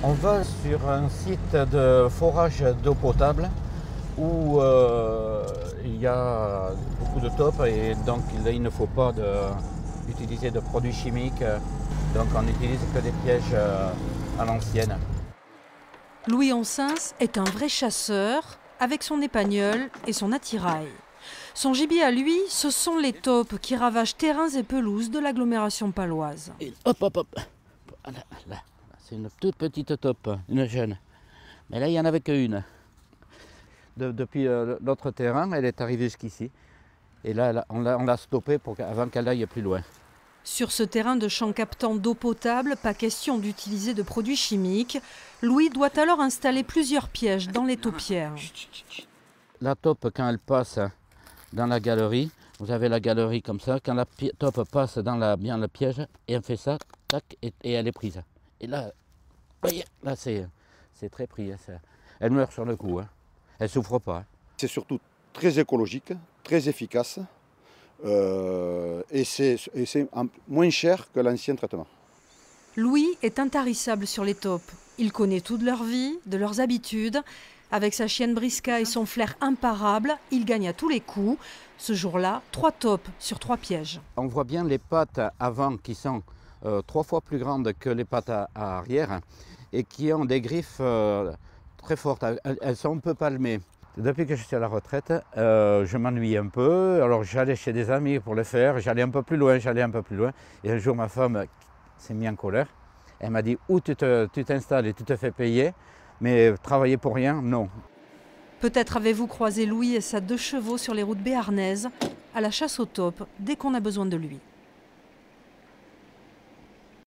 On va sur un site de forage d'eau potable où il y a beaucoup de taupes et donc là, il ne faut pas utiliser de produits chimiques. Donc on n'utilise que des pièges à l'ancienne. Louis Onsens est un vrai chasseur avec son épagnol et son attirail. Son gibier à lui, ce sont les taupes qui ravagent terrains et pelouses de l'agglomération paloise. Et hop, hop, hop. Là. C'est une toute petite taupe, une jeune. Mais là, il n'y en avait qu'une. Depuis l'autre terrain, elle est arrivée jusqu'ici. Et là, on l'a stoppée avant qu'elle aille plus loin. Sur ce terrain de champ captant d'eau potable, pas question d'utiliser de produits chimiques. Louis doit alors installer plusieurs pièges dans les taupières. La taupe, quand elle passe dans la galerie, vous avez la galerie comme ça. Quand la taupe passe dans bien le piège, et on fait ça, tac, et elle est prise. Et là, voyez, là c'est très pris. Elle meurt sur le coup. Elle ne souffre pas. C'est surtout très écologique, très efficace. Et c'est moins cher que l'ancien traitement. Louis est intarissable sur les taupes. Il connaît tout de leur vie, de leurs habitudes. Avec sa chienne Briska et son flair imparable, il gagne à tous les coups. Ce jour-là, 3 taupes sur 3 pièges. On voit bien les pattes avant qui sont 3 fois plus grandes que les pattes à arrière et qui ont des griffes très fortes. Elles sont un peu palmées. Depuis que je suis à la retraite, je m'ennuie un peu. Alors j'allais chez des amis pour le faire. J'allais un peu plus loin. Et un jour, ma femme s'est mise en colère. Elle m'a dit, où tu t'installes et tu te fais payer, mais travailler pour rien, non. Peut-être avez-vous croisé Louis et sa 2 chevaux sur les routes béarnaises, à la chasse aux taupes, dès qu'on a besoin de lui.